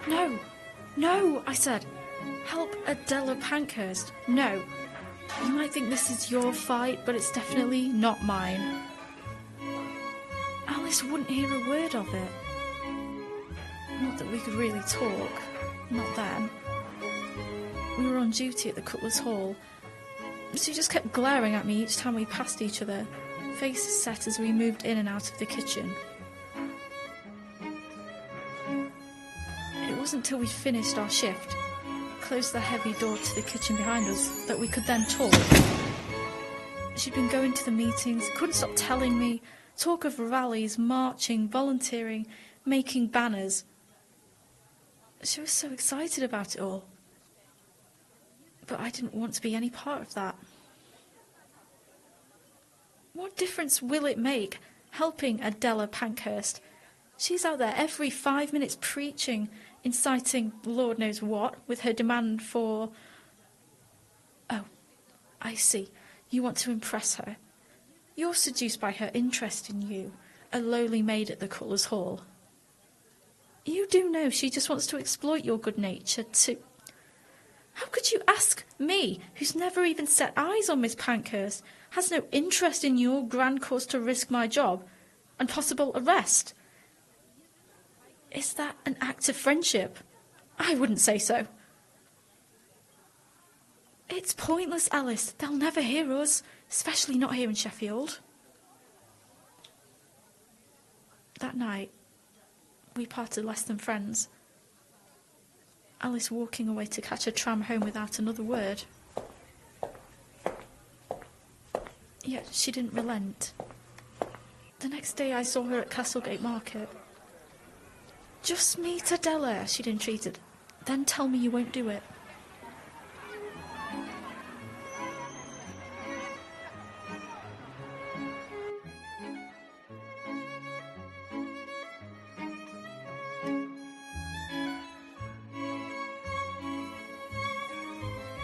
No, no, I said. Help Adela Pankhurst. No. You might think this is your fight, but it's definitely not mine. Alice wouldn't hear a word of it. Not that we could really talk. Not then. We were on duty at the Cutlers Hall. She just kept glaring at me each time we passed each other, faces set as we moved in and out of the kitchen. It wasn't till we finished our shift, closed the heavy door to the kitchen behind us, that we could then talk. She'd been going to the meetings, couldn't stop telling me, talk of rallies, marching, volunteering, making banners. She was so excited about it all. But I didn't want to be any part of that. What difference will it make, helping Adela Pankhurst? She's out there every 5 minutes preaching, inciting Lord knows what, with her demand for... Oh, I see. You want to impress her. You're seduced by her interest in you, a lowly maid at the Cutlers Hall. You do know she just wants to exploit your good nature to... How could you ask me, who's never even set eyes on Miss Pankhurst, has no interest in your grand cause to risk my job and possible arrest? Is that an act of friendship? I wouldn't say so. It's pointless, Alice. They'll never hear us, especially not here in Sheffield. That night, we parted less than friends. Alice walking away to catch a tram home without another word. Yet she didn't relent. The next day I saw her at Castlegate Market. Just meet Adela, she'd entreated. Then tell me you won't do it.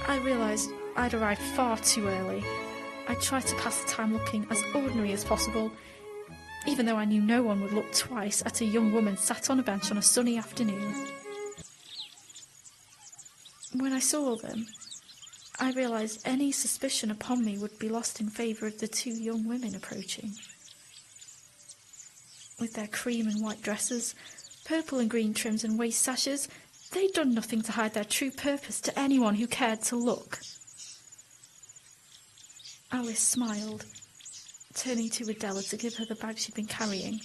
I realised I'd arrived far too early. I tried to pass the time looking as ordinary as possible, even though I knew no one would look twice at a young woman sat on a bench on a sunny afternoon. When I saw them, I realised any suspicion upon me would be lost in favour of the two young women approaching. With their cream and white dresses, purple and green trims and waist sashes, they'd done nothing to hide their true purpose to anyone who cared to look. Alice smiled, turning to Adela to give her the bag she'd been carrying.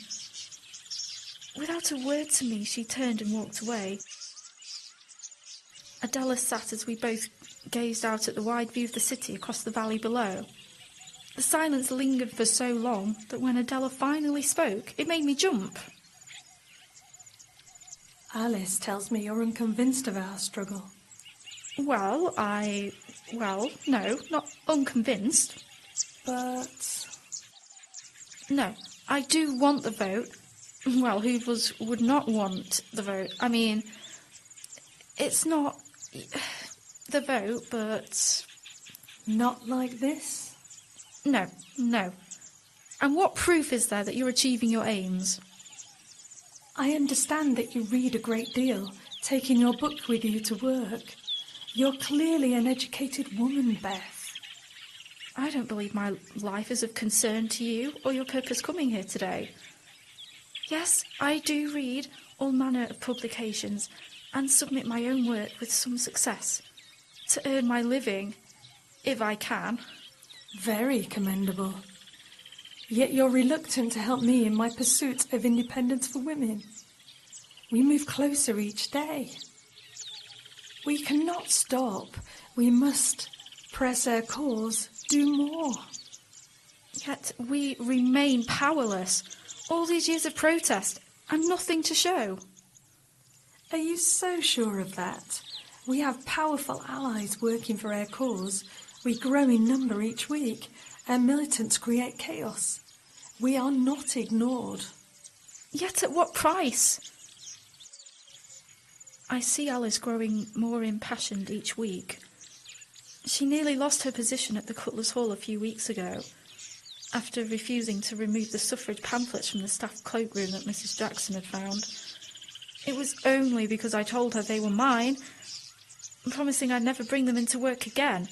Without a word to me, she turned and walked away. Adela sat as we both gazed out at the wide view of the city across the valley below. The silence lingered for so long that when Adela finally spoke, it made me jump. Alice tells me you're unconvinced of our struggle. Well, no, not unconvinced. But... No, I do want the vote. Well, who would not want the vote? I mean, it's not the vote, but... Not like this? No. And what proof is there that you're achieving your aims? I understand that you read a great deal, taking your book with you to work. You're clearly an educated woman, Beth. I don't believe my life is of concern to you or your purpose coming here today. Yes, I do read all manner of publications and submit my own work with some success to earn my living, if I can. Very commendable. Yet you're reluctant to help me in my pursuit of independence for women. We move closer each day. We cannot stop. We must press our cause, do more. Yet we remain powerless. All these years of protest and nothing to show. Are you so sure of that? We have powerful allies working for our cause. We grow in number each week. Our militants create chaos. We are not ignored. Yet at what price? I see Alice growing more impassioned each week. She nearly lost her position at the Cutlers Hall a few weeks ago, after refusing to remove the suffrage pamphlets from the staff cloakroom that Mrs. Jackson had found. It was only because I told her they were mine, promising I'd never bring them into work again.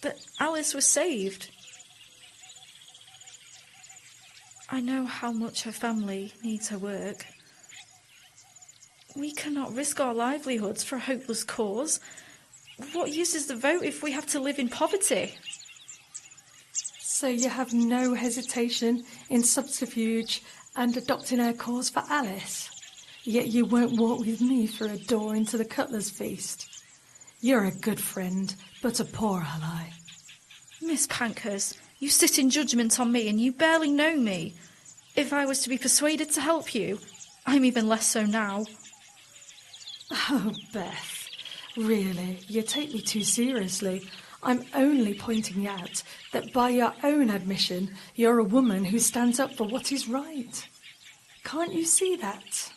But Alice was saved. I know how much her family needs her work. We cannot risk our livelihoods for a hopeless cause. What use is the vote if we have to live in poverty? So you have no hesitation in subterfuge and adopting our cause for Alice? Yet you won't walk with me through a door into the Cutlers Feast. You're a good friend, but a poor ally. Miss Pankhurst, you sit in judgment on me and you barely know me. If I was to be persuaded to help you, I'm even less so now. Oh, Beth, really, you take me too seriously. I'm only pointing out that by your own admission, you're a woman who stands up for what is right. Can't you see that?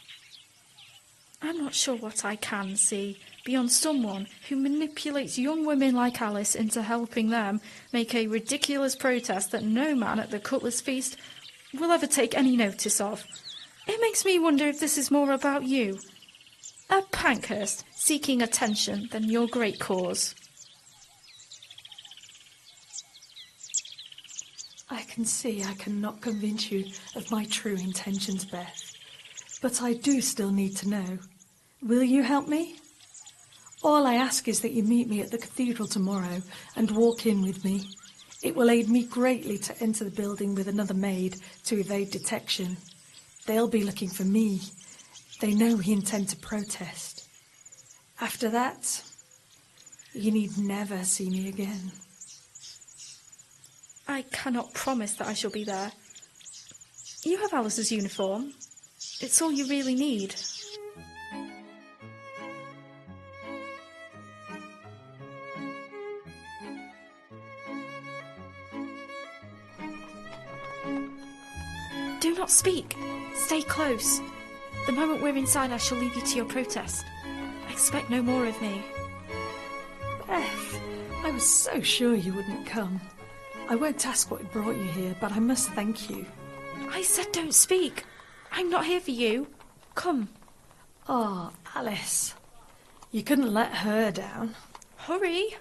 I'm not sure what I can see beyond someone who manipulates young women like Alice into helping them make a ridiculous protest that no man at the Cutlers Feast will ever take any notice of. It makes me wonder if this is more about you, a Pankhurst seeking attention, than your great cause. I can see I cannot convince you of my true intentions, Beth. But I do still need to know. Will you help me? All I ask is that you meet me at the cathedral tomorrow and walk in with me. It will aid me greatly to enter the building with another maid to evade detection. They'll be looking for me. They know we intend to protest. After that, you need never see me again. I cannot promise that I shall be there. You have Alice's uniform. It's all you really need. Do not speak. Stay close. The moment we're inside, I shall leave you to your protest. Expect no more of me. Beth, I was so sure you wouldn't come. I won't ask what brought you here, but I must thank you. I said don't speak. I'm not here for you. Come. Oh, Alice. You couldn't let her down. Hurry.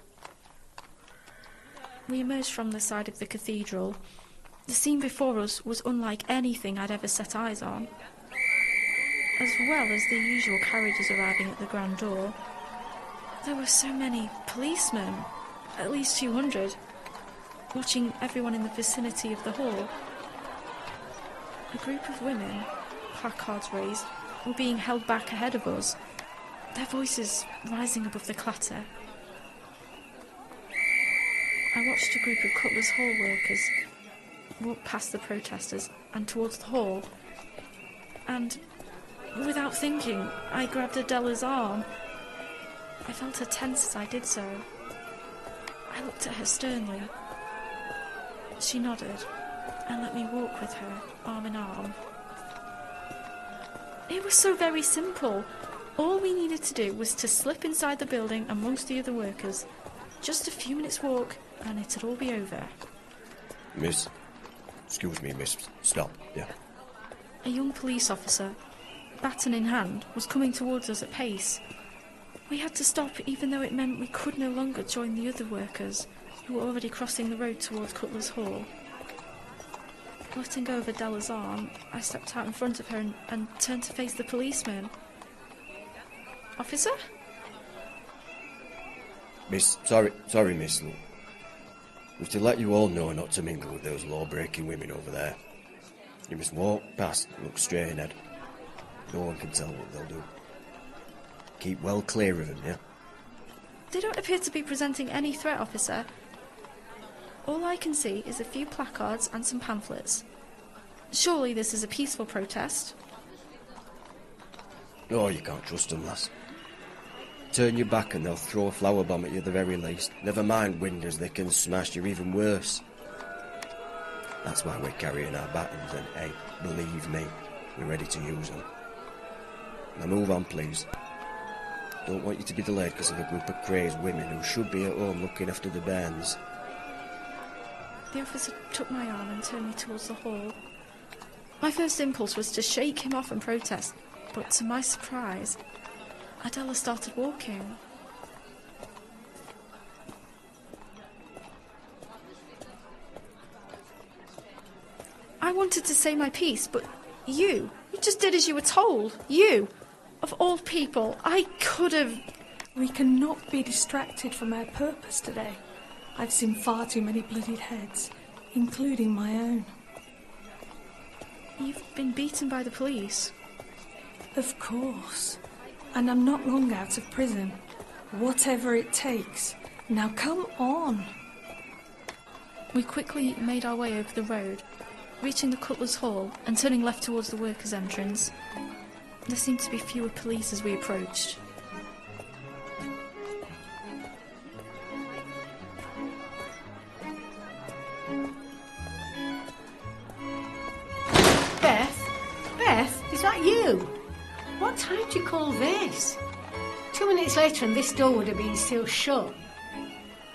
We emerged from the side of the cathedral. The scene before us was unlike anything I'd ever set eyes on, as well as the usual carriages arriving at the grand door. There were so many policemen, at least 200, watching everyone in the vicinity of the hall. A group of women, placards raised, were being held back ahead of us, their voices rising above the clatter. I watched a group of Cutlers Hall workers walk past the protesters and towards the hall, and without thinking, I grabbed Adela's arm. I felt her tense as I did so. I looked at her sternly. She nodded and let me walk with her, arm in arm. It was so very simple. All we needed to do was to slip inside the building amongst the other workers. Just a few minutes' walk, and it'd all be over. Miss, excuse me, miss, stop, yeah. A young police officer, baton in hand, was coming towards us at pace. We had to stop, even though it meant we could no longer join the other workers, who were already crossing the road towards Cutlers Hall. Letting go of Adela's arm, I stepped out in front of her and turned to face the policeman. Officer? Miss, sorry, miss. We've to let you all know not to mingle with those law-breaking women over there. You must walk past and look straight ahead. No one can tell what they'll do. Keep well clear of them, yeah? They don't appear to be presenting any threat, officer. All I can see is a few placards and some pamphlets. Surely this is a peaceful protest. No, you can't trust them, lass. Turn your back and they'll throw a flower bomb at you at the very least. Never mind windows they can smash you, even worse. That's why we're carrying our batons and, hey, believe me, we're ready to use them. Now move on, please. Don't want you to be delayed because of a group of crazed women who should be at home looking after the bairns. The officer took my arm and turned me towards the hall. My first impulse was to shake him off and protest, but to my surprise, Adela started walking. I wanted to say my piece, but you just did as you were told. You, of all people, I could have... We cannot be distracted from our purpose today. I've seen far too many bloodied heads, including my own. You've been beaten by the police. Of course. And I'm not long out of prison. Whatever it takes. Now come on. We quickly made our way over the road, reaching the Cutlers Hall and turning left towards the workers' entrance. There seemed to be fewer police as we approached. Beth, is that you? What time do you call this? 2 minutes later and this door would have been still shut.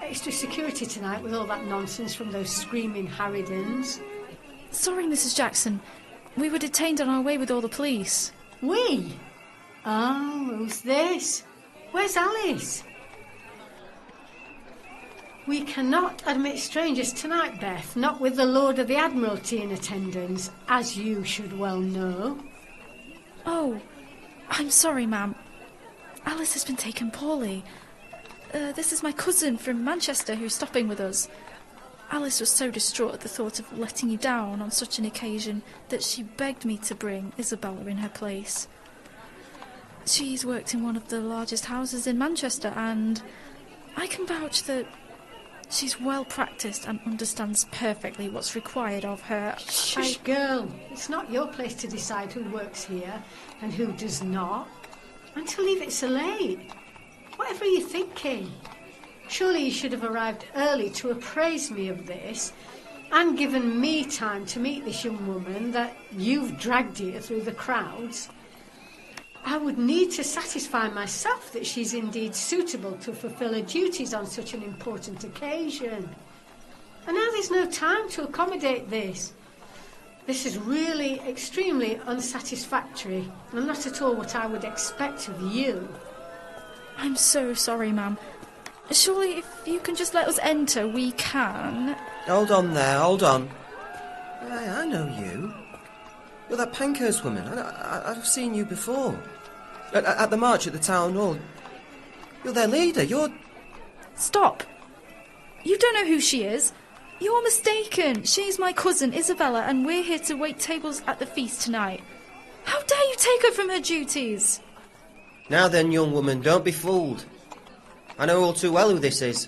Extra security tonight with all that nonsense from those screaming harridans. Sorry, Mrs. Jackson. We were detained on our way with all the police. We? Oh, who's this? Where's Alice? We cannot admit strangers tonight, Beth, not with the Lord of the Admiralty in attendance, as you should well know. Oh, I'm sorry, ma'am. Alice has been taken poorly. This is my cousin from Manchester who's stopping with us. Alice was so distraught at the thought of letting you down on such an occasion that she begged me to bring Isabella in her place. She's worked in one of the largest houses in Manchester, and I can vouch that she's well practised and understands perfectly what's required of her. Shush, girl. It's not your place to decide who works here and who does not. And to leave it so late. Whatever are you thinking? Surely you should have arrived early to apprise me of this and given me time to meet this young woman that you've dragged here through the crowds. I would need to satisfy myself that she's indeed suitable to fulfil her duties on such an important occasion. And now there's no time to accommodate this. This is really extremely unsatisfactory and not at all what I would expect of you. I'm so sorry, ma'am. Surely if you can just let us enter, we can. Hold on there, hold on. I know you. You're that Pankhurst woman. I've seen you before. At the march at the town hall. You're their leader, you're... Stop. You don't know who she is. You're mistaken. She's my cousin, Isabella, and we're here to wait tables at the feast tonight. How dare you take her from her duties? Now then, young woman, don't be fooled. I know all too well who this is.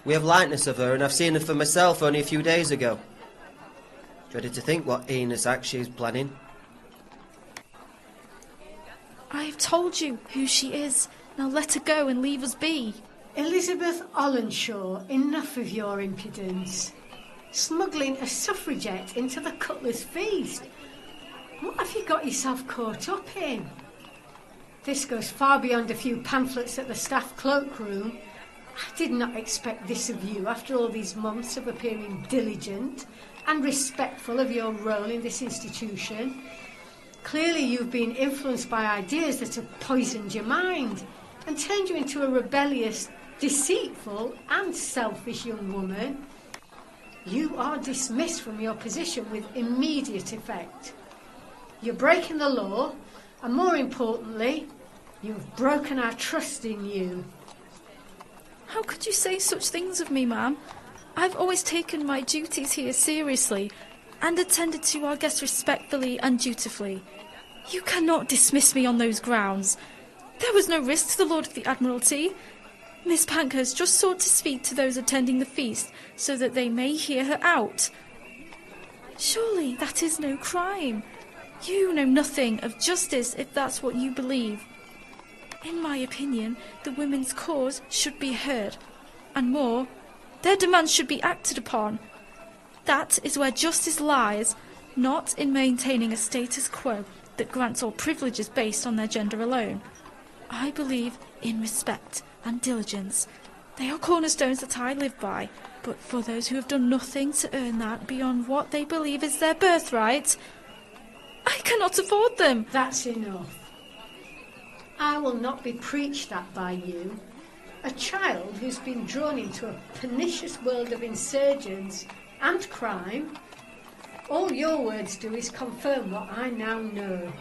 We have likeness of her, and I've seen her for myself only a few days ago. Dreaded to think what heinous act she's planning. I've told you who she is. Now let her go and leave us be. Elizabeth Ollerenshaw, enough of your impudence. Smuggling a suffragette into the Cutlers Feast. What have you got yourself caught up in? This goes far beyond a few pamphlets at the staff cloakroom. I did not expect this of you after all these months of appearing diligent and respectful of your role in this institution. Clearly you've been influenced by ideas that have poisoned your mind and turned you into a rebellious, deceitful and selfish young woman. You are dismissed from your position with immediate effect. You're breaking the law, and more importantly, you've broken our trust in you. How could you say such things of me, ma'am? I've always taken my duties here seriously and attended to our guests respectfully and dutifully. You cannot dismiss me on those grounds. There was no risk to the Lord of the Admiralty. Miss Pankhurst just sought to speak to those attending the feast so that they may hear her out. Surely that is no crime. You know nothing of justice if that's what you believe. In my opinion, the women's cause should be heard. And more, their demands should be acted upon. That is where justice lies, not in maintaining a status quo that grants all privileges based on their gender alone. I believe in respect and diligence. They are cornerstones that I live by, but for those who have done nothing to earn that beyond what they believe is their birthright, I cannot afford them. That's enough. I will not be preached at by you, a child who's been drawn into a pernicious world of insurgents and crime. All your words do is confirm what I now know.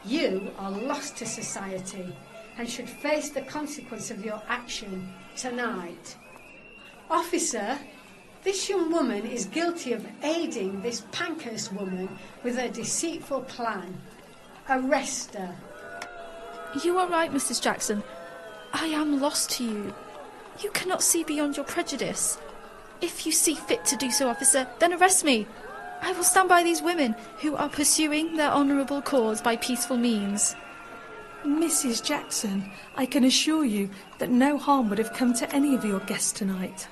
You are lost to society and should face the consequence of your action tonight. Officer, this young woman is guilty of aiding this Pankhurst woman with her deceitful plan. Arrest her. You are right, Mrs. Jackson. I am lost to you. You cannot see beyond your prejudice. If you see fit to do so, officer, then arrest me. I will stand by these women who are pursuing their honourable cause by peaceful means. Mrs. Jackson, I can assure you that no harm would have come to any of your guests tonight.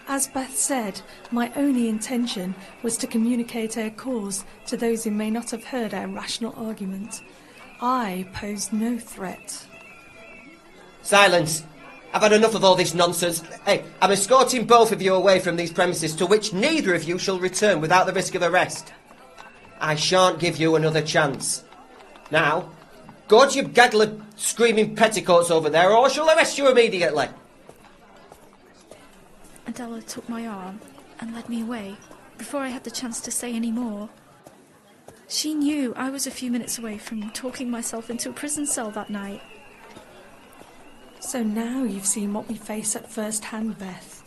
As Beth said, my only intention was to communicate our cause to those who may not have heard our rational argument. I posed no threat. Silence! I've had enough of all this nonsense. Hey, I'm escorting both of you away from these premises, to which neither of you shall return without the risk of arrest. I shan't give you another chance. Now, go to your gaggle of screaming petticoats over there, or I shall arrest you immediately. Adela took my arm and led me away before I had the chance to say any more. She knew I was a few minutes away from talking myself into a prison cell that night. So now you've seen what we face at first hand, Beth.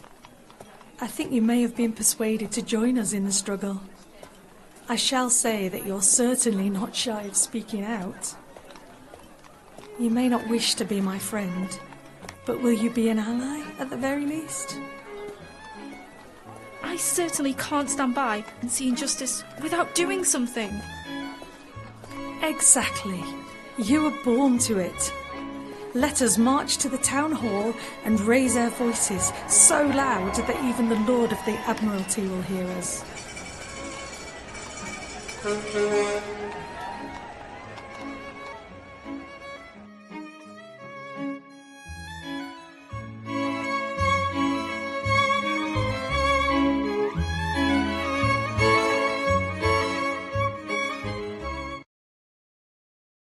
I think you may have been persuaded to join us in the struggle. I shall say that you're certainly not shy of speaking out. You may not wish to be my friend, but will you be an ally at the very least? I certainly can't stand by and see injustice without doing something. Exactly. You were born to it. Let us march to the town hall and raise our voices so loud that even the Lord of the Admiralty will hear us.